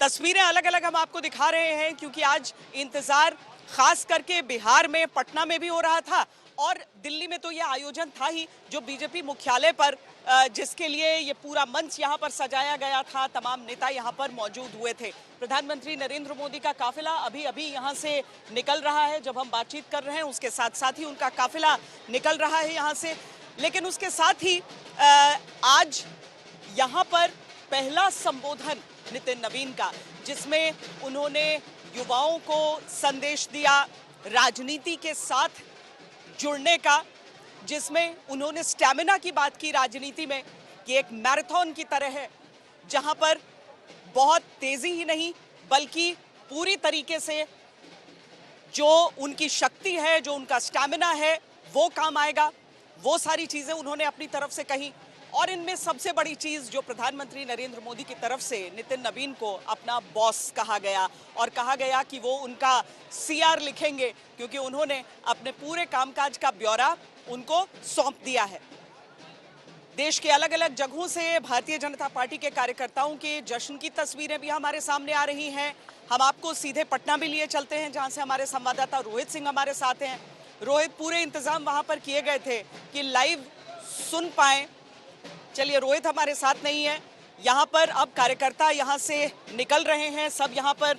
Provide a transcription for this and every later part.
तस्वीरें अलग अलग हम आपको दिखा रहे हैं क्योंकि आज इंतजार खास करके बिहार में, पटना में भी हो रहा था और दिल्ली में तो ये आयोजन था ही जो बीजेपी मुख्यालय पर, जिसके लिए ये पूरा मंच यहाँ पर सजाया गया था। तमाम नेता यहाँ पर मौजूद हुए थे। प्रधानमंत्री नरेंद्र मोदी का काफिला अभी अभी यहाँ से निकल रहा है। जब हम बातचीत कर रहे हैं उसके साथ साथ ही उनका काफिला निकल रहा है यहाँ से। लेकिन उसके साथ ही आज यहाँ पर पहला संबोधन नितिन नवीन का, जिसमें उन्होंने युवाओं को संदेश दिया राजनीति के साथ जुड़ने का, जिसमें उन्होंने स्टैमिना की बात की राजनीति में कि एक मैराथन की तरह है जहां पर बहुत तेजी ही नहीं बल्कि पूरी तरीके से जो उनकी शक्ति है, जो उनका स्टैमिना है वो काम आएगा। वो सारी चीजें उन्होंने अपनी तरफ से कही और इनमें सबसे बड़ी चीज जो प्रधानमंत्री नरेंद्र मोदी की तरफ से नितिन नवीन को अपना बॉस कहा गया और कहा गया कि वो उनका सीआर लिखेंगे क्योंकि उन्होंने अपने पूरे कामकाज का ब्यौरा उनको सौंप दिया है। देश के अलग अलग जगहों से भारतीय जनता पार्टी के कार्यकर्ताओं के जश्न की तस्वीरें भी हमारे सामने आ रही हैं। हम आपको सीधे पटना भी लिए चलते हैं जहां से हमारे संवाददाता रोहित सिंह हमारे साथ हैं। रोहित, पूरे इंतजाम वहां पर किए गए थे कि लाइव सुन पाए। चलिए, रोहित हमारे साथ नहीं है यहाँ पर। अब कार्यकर्ता यहाँ से निकल रहे हैं, सब यहाँ पर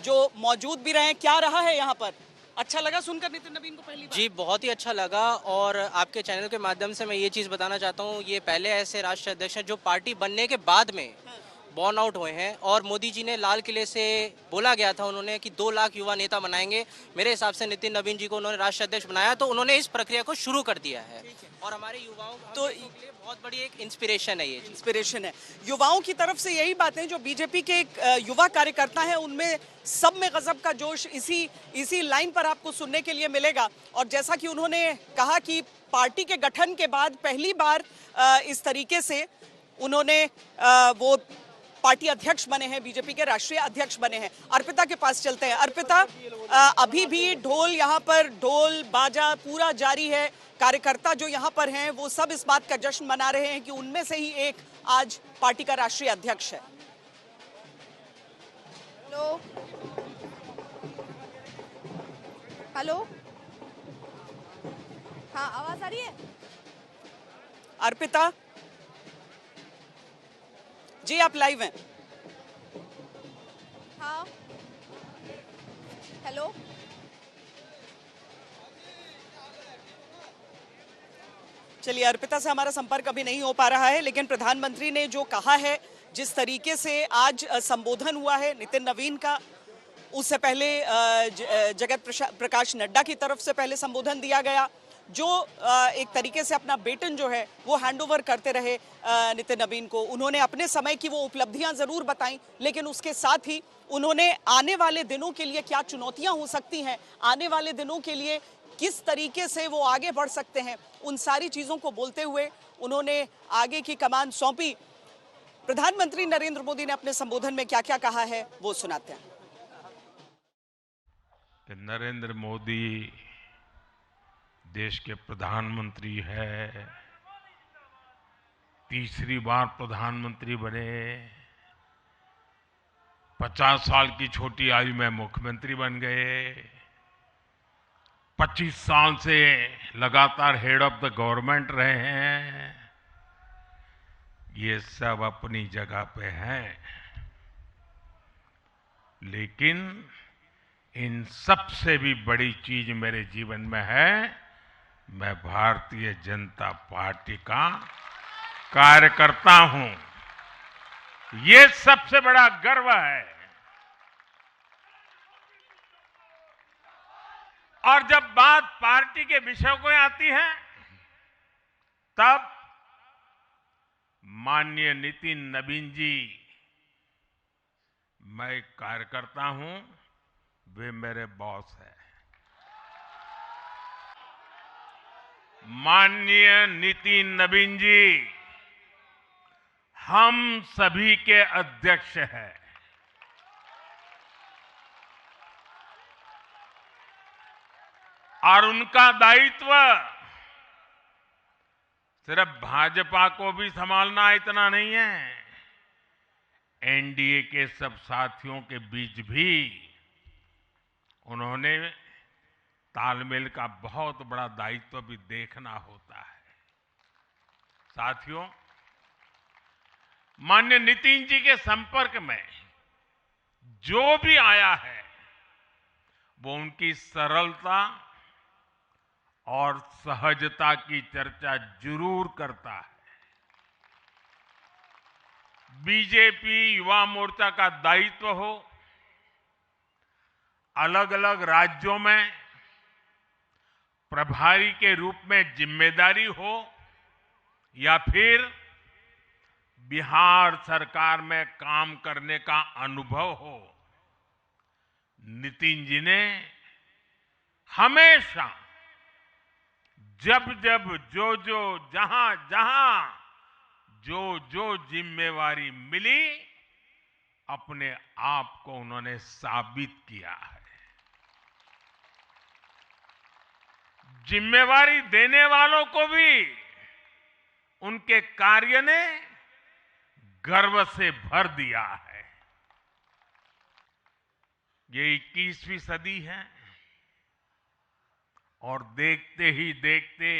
जो मौजूद भी रहे। क्या रहा है यहाँ पर? अच्छा लगा सुनकर नितिन नवीन को पहली बार? जी, बहुत ही अच्छा लगा और आपके चैनल के माध्यम से मैं ये चीज़ बताना चाहता हूँ, ये पहले ऐसे राष्ट्रीय अध्यक्ष हैं जो पार्टी बनने के बाद में बॉर्न आउट हुए हैं और मोदी जी ने लाल किले से बोला गया था उन्होंने कि 2 लाख युवा नेता बनाएंगे। मेरे हिसाब से नितिन नवीन जी को उन्होंने राष्ट्रीय अध्यक्ष बनाया तो उन्होंने इस प्रक्रिया को शुरू कर दिया है और हमारे युवाओं के लिए बहुत बड़ी एक इंस्पिरेशन है। ये इंस्पिरेशन है युवाओं की तरफ से। यही बातें जो बीजेपी के युवा कार्यकर्ता हैं उनमें सब में गजब का जोश इसी लाइन पर आपको सुनने के लिए मिलेगा। और जैसा कि उन्होंने कहा कि पार्टी के गठन के बाद पहली बार इस तरीके से उन्होंने वो पार्टी अध्यक्ष बने हैं, बीजेपी के राष्ट्रीय अध्यक्ष बने हैं। अर्पिता के पास चलते हैं। अर्पिता, अभी भी ढोल यहाँ पर, ढोल बाजा पूरा जारी है। कार्यकर्ता जो यहाँ पर हैं वो सब इस बात का जश्न मना रहे हैं कि उनमें से ही एक आज पार्टी का राष्ट्रीय अध्यक्ष है। हेलो हेलो, हाँ आवाज आ रही है? अर्पिता जी, आप लाइव हैं? हाँ, हेलो, चलिए, अर्पिता से हमारा संपर्क अभी नहीं हो पा रहा है, लेकिन प्रधानमंत्री ने जो कहा है, जिस तरीके से आज संबोधन हुआ है नितिन नवीन का, उससे पहले जगत प्रकाश नड्डा की तरफ से पहले संबोधन दिया गया, जो एक तरीके से अपना बेटन जो है वो हैंडओवर करते रहे नितिन नवीन को। उन्होंने अपने समय की वो उपलब्धियां जरूर बताई, लेकिन उसके साथ ही उन्होंने आने वाले दिनों के लिए क्या चुनौतियां हो सकती हैं, आने वाले दिनों के लिए किस तरीके से वो आगे बढ़ सकते हैं, उन सारी चीजों को बोलते हुए उन्होंने आगे की कमान सौंपी। प्रधानमंत्री नरेंद्र मोदी ने अपने संबोधन में क्या क्या कहा है वो सुनाते हैं। नरेंद्र मोदी देश के प्रधानमंत्री है, तीसरी बार प्रधानमंत्री बने, 50 साल की छोटी आयु में मुख्यमंत्री बन गए, 25 साल से लगातार हेड ऑफ द गवर्नमेंट रहे हैं। ये सब अपनी जगह पे हैं, लेकिन इन सबसे भी बड़ी चीज मेरे जीवन में है, मैं भारतीय जनता पार्टी का कार्यकर्ता हूं। ये सबसे बड़ा गर्व है। और जब बात पार्टी के विषयों को आती है, तब माननीय नितिन नवीन जी, मैं एक कार्यकर्ता हूं, वे मेरे बॉस हैं। माननीय नितिन नवीन जी हम सभी के अध्यक्ष हैं। और उनका दायित्व सिर्फ भाजपा को भी संभालना इतना नहीं है, एनडीए के सब साथियों के बीच भी उन्होंने तालमेल का बहुत बड़ा दायित्व भी देखना होता है। साथियों, माननीय नितिन जी के संपर्क में जो भी आया है वो उनकी सरलता और सहजता की चर्चा जरूर करता है। बीजेपी युवा मोर्चा का दायित्व हो, अलग अलग राज्यों में प्रभारी के रूप में जिम्मेदारी हो या फिर बिहार सरकार में काम करने का अनुभव हो, नितिन जी ने हमेशा जब जब जो जहां जो जिम्मेवारी मिली अपने आप को उन्होंने साबित किया है। जिम्मेवारी देने वालों को भी उनके कार्य ने गर्व से भर दिया है। ये 21वीं सदी है और देखते ही देखते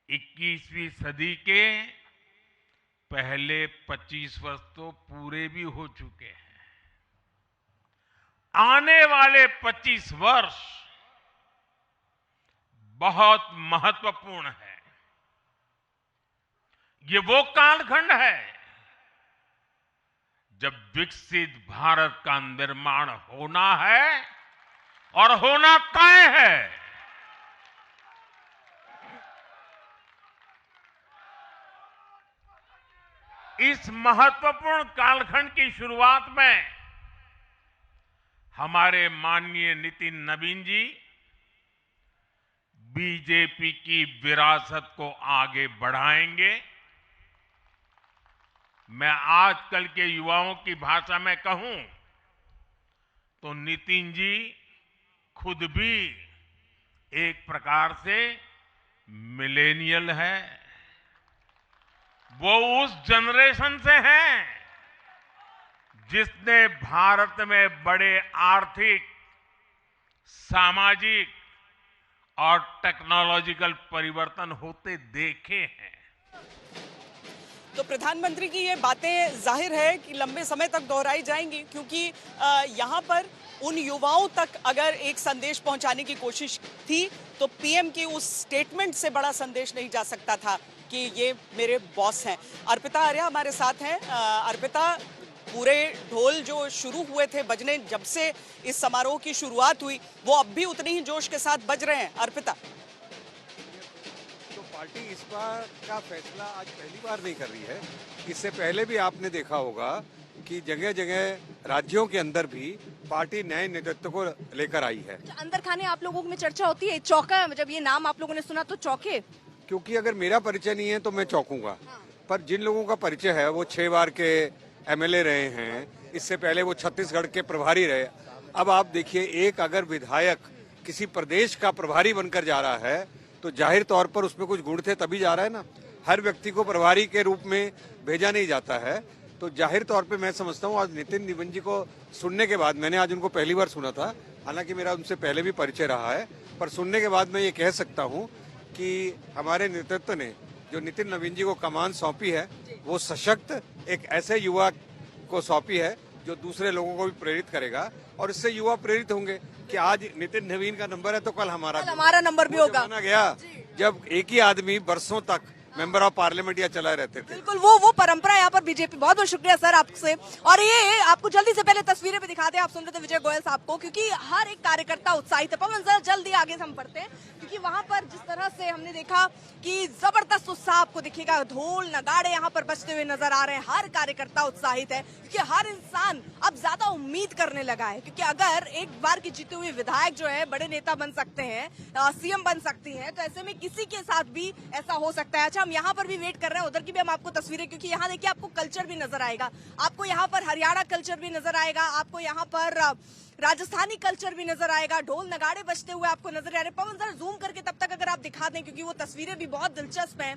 21वीं सदी के पहले 25 वर्ष तो पूरे भी हो चुके हैं। आने वाले 25 वर्ष बहुत महत्वपूर्ण है। ये वो कालखंड है जब विकसित भारत का निर्माण होना है और होना तय है। इस महत्वपूर्ण कालखंड की शुरुआत में हमारे माननीय नितिन नवीन जी बीजेपी की विरासत को आगे बढ़ाएंगे। मैं आजकल के युवाओं की भाषा में कहूं तो नितिन जी खुद भी एक प्रकार से मिलेनियल है। वो उस जनरेशन से हैं जिसने भारत में बड़े आर्थिक, सामाजिक और टेक्नोलॉजिकल परिवर्तन होते देखे हैं। तो प्रधानमंत्री की ये बातें जाहिर है कि लंबे समय तक दोहराई जाएंगी, क्योंकि यहाँ पर उन युवाओं तक अगर एक संदेश पहुंचाने की कोशिश थी तो पीएम की उस स्टेटमेंट से बड़ा संदेश नहीं जा सकता था कि ये मेरे बॉस हैं। अर्पिता आर्या हमारे साथ हैं। अर्पिता, पूरे ढोल जो शुरू हुए थे बजने जब से इस समारोह की शुरुआत हुई, वो अब भी उतने ही जोश के साथ बज रहे हैं। अर्पिता, तो पार्टी इस बार का फैसला आज पहली बार नहीं कर रही है। इससे पहले भी आपने देखा होगा कि जगह जगह राज्यों के अंदर भी पार्टी नए नेतृत्व को लेकर आई है। अंदर खाने आप लोगों में चर्चा होती है, चौंका जब ये नाम आप लोगों ने सुना तो चौंके? क्योंकि अगर मेरा परिचय नहीं है तो मैं चौंकूंगा, पर जिन लोगों का परिचय है वो 6 बार के एमएलए रहे हैं, इससे पहले वो छत्तीसगढ़ के प्रभारी रहे। अब आप देखिए, एक अगर विधायक किसी प्रदेश का प्रभारी बनकर जा रहा है तो जाहिर तौर पर उसमें कुछ गुण थे तभी जा रहा है ना। हर व्यक्ति को प्रभारी के रूप में भेजा नहीं जाता है। तो जाहिर तौर पे मैं समझता हूँ आज नितिन नवीन जी को सुनने के बाद, मैंने आज उनको पहली बार सुना था, हालांकि मेरा उनसे पहले भी परिचय रहा है, पर सुनने के बाद मैं ये कह सकता हूँ कि हमारे नेतृत्व ने जो नितिन नवीन जी को कमान सौंपी है वो सशक्त एक ऐसे युवा को सौंपी है जो दूसरे लोगों को भी प्रेरित करेगा और इससे युवा प्रेरित होंगे कि आज नितिन नवीन का नंबर है तो कल हमारा नंबर भी होगा। गया जब एक ही आदमी बरसों तक मेंबर ऑफ पार्लियामेंट या चला रहते थे। बिल्कुल वो परंपरा यहाँ पर बीजेपी। बहुत बहुत शुक्रिया सर आपसे। और ये आपको जल्दी से पहले तस्वीरें भी दिखा दें। आप सुन रहे थे विजय गोयल साहब को, क्योंकि हर एक कार्यकर्ता उत्साहित है। पवन सर जल्दी आगे से हम बढ़ते हैं, क्योंकि वहां पर जिस तरह से हमने देखा कि जबरदस्त उत्साह आपको दिखेगा, ढोल नगाड़े यहाँ पर बजते हुए नजर आ रहे हैं। हर कार्यकर्ता उत्साहित है क्योंकि हर इंसान अब ज्यादा उम्मीद करने लगा है, क्योंकि अगर एक बार की जीते हुए विधायक जो है बड़े नेता बन सकते हैं, सीएम बन सकती है, तो ऐसे में किसी के साथ भी ऐसा हो सकता है। अच्छा, हम यहाँ पर भी वेट कर रहे हैं, उधर की भी हम आपको तस्वीरें, क्योंकि यहाँ देखिए आपको कल्चर भी नजर आएगा, आपको यहाँ पर हरियाणा कल्चर भी नजर आएगा, आपको यहाँ पर राजस्थानी कल्चर भी नजर आएगा, ढोल नगाड़े बजते हुए आपको नजर आ रहे हैं। पवन जरा जूम करके तब तक अगर आप दिखा दें, क्योंकि वो तस्वीरें भी बहुत दिलचस्प हैं।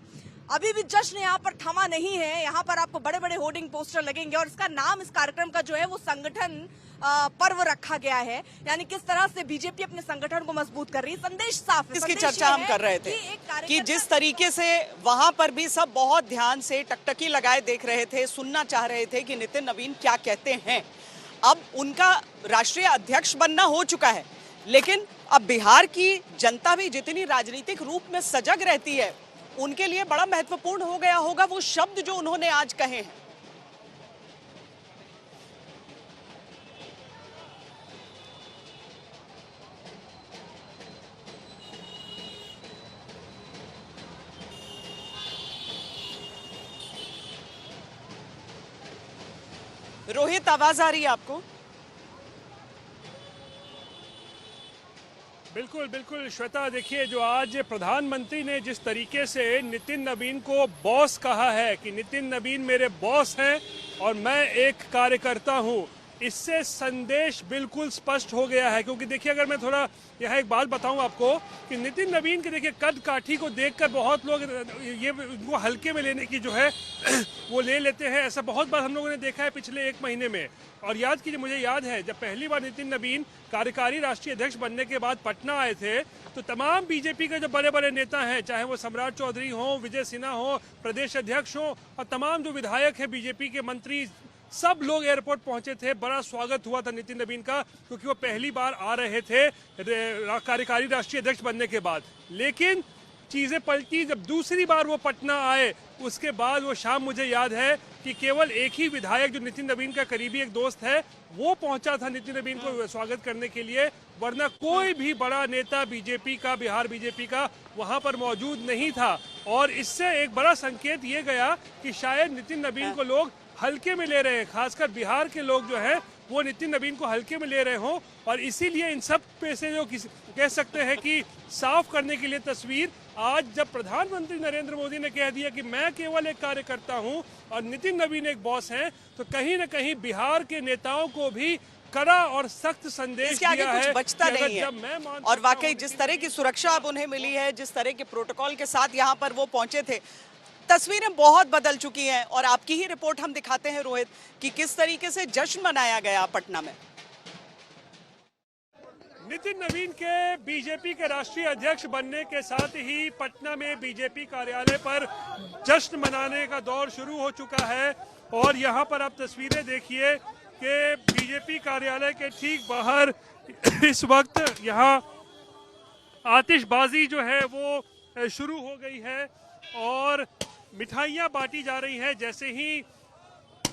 अभी भी जश्न यहाँ पर थमा नहीं है, यहाँ पर आपको बड़े बड़े होर्डिंग पोस्टर लगेंगे और इसका नाम इस कार्यक्रम का जो है वो संगठन पर्व रखा गया है, यानी किस तरह से बीजेपी अपने संगठन को मजबूत कर रही है। संदेश साफ है, इसकी संदेश चर्चा ये हम है कर रहे थे कि जिस तरीके से वहां पर भी सब बहुत ध्यान से टकटकी लगाए देख रहे थे, सुनना चाह रहे थे कि नितिन नवीन क्या कहते हैं। अब उनका राष्ट्रीय अध्यक्ष बनना हो चुका है, लेकिन अब बिहार की जनता भी जितनी राजनीतिक रूप में सजग रहती है, उनके लिए बड़ा महत्वपूर्ण हो गया होगा वो शब्द जो उन्होंने आज कहे हैं। रोहित, आवाज आ रही है आपको? बिल्कुल बिल्कुल श्वेता, देखिए जो आज प्रधानमंत्री ने जिस तरीके से नितिन नवीन को बॉस कहा है कि नितिन नवीन मेरे बॉस हैं और मैं एक कार्यकर्ता हूं, इससे संदेश बिल्कुल स्पष्ट हो गया है। क्योंकि देखिए अगर मैं थोड़ा यहाँ एक बात बताऊं आपको कि नितिन नवीन के देखिए कद काठी को देखकर बहुत लोग ये उनको हल्के में लेने की जो है वो ले लेते हैं। ऐसा बहुत बार हम लोगों ने देखा है पिछले एक महीने में। और याद कीजिए, मुझे याद है जब पहली बार नितिन नवीन कार्यकारी राष्ट्रीय अध्यक्ष बनने के बाद पटना आए थे, तो तमाम बीजेपी के जो बड़े बड़े नेता हैं, चाहे वो सम्राट चौधरी हो, विजय सिन्हा हो, प्रदेश अध्यक्ष हो, और तमाम जो विधायक हैं बीजेपी के, मंत्री, सब लोग एयरपोर्ट पहुंचे थे। बड़ा स्वागत हुआ था नितिन नवीन का, क्योंकि वो पहली बार आ रहे थे कार्यकारी राष्ट्रीय अध्यक्ष बनने के बाद। लेकिन चीजें पलटी जब दूसरी बार वो पटना आए, उसके बाद वो शाम मुझे याद है कि केवल एक ही विधायक जो नितिन नवीन का करीबी एक दोस्त है, वो पहुंचा था नितिन नवीन को स्वागत करने के लिए, वरना कोई भी बड़ा नेता बीजेपी का, बिहार बीजेपी का वहां पर मौजूद नहीं था। और इससे एक बड़ा संकेत ये गया कि शायद नितिन नवीन को लोग हल्के में ले रहे हैं, खासकर बिहार के लोग जो हैं वो नितिन नवीन को हल्के में ले रहे हों। और इसीलिए इन सब पे से जो कह सकते हैं कि साफ करने के लिए तस्वीर, आज जब प्रधानमंत्री नरेंद्र मोदी ने कह दिया कि मैं केवल एक कार्यकर्ता हूं और नितिन नवीन एक बॉस हैं, तो कहीं न कहीं बिहार के नेताओं को भी कड़ा और सख्त संदेश दिया दिया कुछ है बचता नहीं है। और वाकई जिस तरह की सुरक्षा अब उन्हें मिली है, जिस तरह के प्रोटोकॉल के साथ यहाँ पर वो पहुंचे थे, तस्वीरें बहुत बदल चुकी हैं। और आपकी ही रिपोर्ट हम दिखाते हैं रोहित कि किस तरीके से जश्न मनाया गया पटना में। नितिन नवीन के बीजेपी के राष्ट्रीय अध्यक्ष बनने के साथ ही पटना में बीजेपी कार्यालय पर जश्न मनाने का दौर शुरू हो चुका है। और यहाँ पर आप तस्वीरें देखिए कि बीजेपी कार्यालय के ठीक बाहर इस वक्त यहाँ आतिशबाजी जो है वो शुरू हो गई है और मिठाइयाँ बांटी जा रही हैं। जैसे ही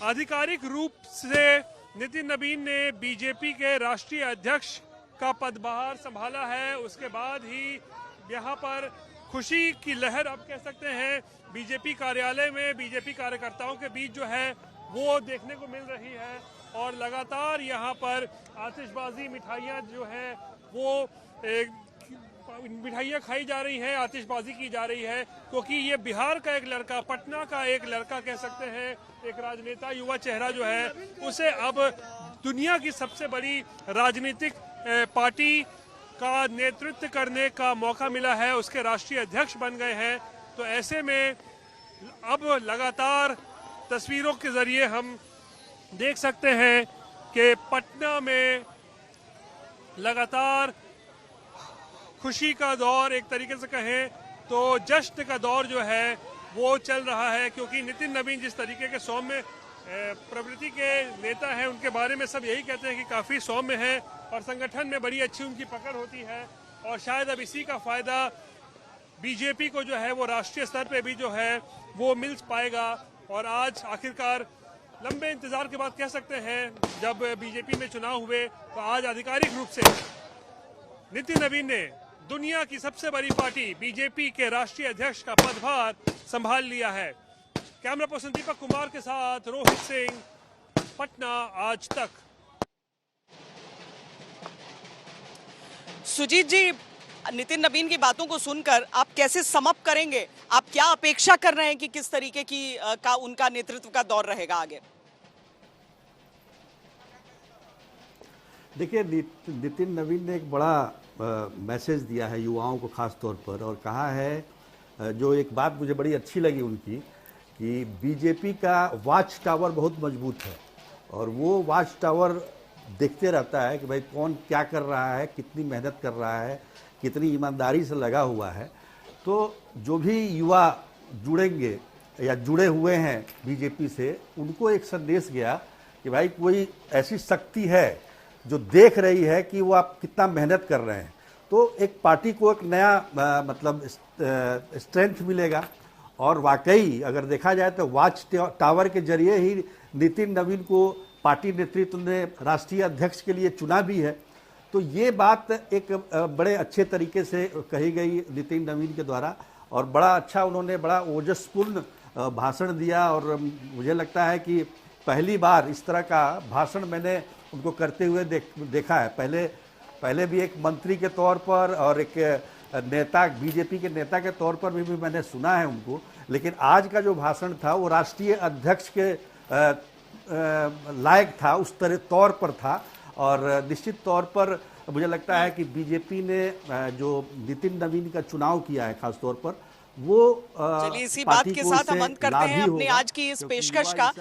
आधिकारिक रूप से नितिन नवीन ने बीजेपी के राष्ट्रीय अध्यक्ष का पदभार संभाला है, उसके बाद ही यहाँ पर खुशी की लहर आप कह सकते हैं बीजेपी कार्यालय में बीजेपी कार्यकर्ताओं के बीच जो है वो देखने को मिल रही है। और लगातार यहाँ पर आतिशबाजी, मिठाइयाँ जो है वो मिठाइयाँ खाई जा रही हैं, आतिशबाजी की जा रही है, क्योंकि ये बिहार का एक लड़का, पटना का एक लड़का कह सकते हैं, एक राजनेता, युवा चेहरा जो है, उसे अब दुनिया की सबसे बड़ी राजनीतिक पार्टी का नेतृत्व करने का मौका मिला है, उसके राष्ट्रीय अध्यक्ष बन गए हैं। तो ऐसे में अब लगातार तस्वीरों के जरिए हम देख सकते हैं कि पटना में लगातार खुशी का दौर, एक तरीके से कहें तो जश्न का दौर जो है वो चल रहा है। क्योंकि नितिन नवीन जिस तरीके के सौम्य प्रवृत्ति के नेता हैं, उनके बारे में सब यही कहते हैं कि काफ़ी सौम्य हैं और संगठन में बड़ी अच्छी उनकी पकड़ होती है। और शायद अब इसी का फ़ायदा बीजेपी को जो है वो राष्ट्रीय स्तर पे भी जो है वो मिल पाएगा। और आज आखिरकार लंबे इंतजार के बाद कह सकते हैं, जब बीजेपी में चुनाव हुए तो आज आधिकारिक रूप से नितिन नवीन ने दुनिया की सबसे बड़ी पार्टी बीजेपी के राष्ट्रीय अध्यक्ष का पदभार संभाल लिया है। कैमरा पर्सन दीपक कुमार के साथ रोहित सिंह, पटना आज तक। सुजीत जी, नितिन नवीन की बातों को सुनकर आप कैसे समअप करेंगे? आप क्या अपेक्षा कर रहे हैं कि किस तरीके की का उनका नेतृत्व का दौर रहेगा आगे? देखिए, नितिन नवीन ने एक बड़ा मैसेज दिया है युवाओं को खास तौर पर, और कहा है जो एक बात मुझे बड़ी अच्छी लगी उनकी, कि बीजेपी का वॉच टावर बहुत मजबूत है और वो वॉच टावर देखते रहता है कि भाई कौन क्या कर रहा है, कितनी मेहनत कर रहा है, कितनी ईमानदारी से लगा हुआ है। तो जो भी युवा जुड़ेंगे या जुड़े हुए हैं बीजेपी से, उनको एक संदेश गया कि भाई कोई ऐसी शक्ति है जो देख रही है कि वो आप कितना मेहनत कर रहे हैं। तो एक पार्टी को एक नया मतलब स्ट्रेंथ मिलेगा। और वाकई अगर देखा जाए तो वॉच टावर के जरिए ही नितिन नवीन को पार्टी नेतृत्व ने राष्ट्रीय अध्यक्ष के लिए चुना भी है। तो ये बात एक बड़े अच्छे तरीके से कही गई नितिन नवीन के द्वारा, और बड़ा अच्छा उन्होंने बड़ा ओजस्पूर्ण भाषण दिया। और मुझे लगता है कि पहली बार इस तरह का भाषण मैंने उनको करते हुए देखा है। पहले भी एक मंत्री के तौर पर और एक नेता, बीजेपी के नेता के तौर पर भी मैंने सुना है उनको, लेकिन आज का जो भाषण था वो राष्ट्रीय अध्यक्ष के लायक था, उस तरह तौर पर था। और निश्चित तौर पर मुझे लगता है कि बीजेपी ने जो नितिन नवीन का चुनाव किया है खास तौर पर, वो चलिए इसी बात के साथ हम अंत करते हैं अपनी आज की इस पेशकश का।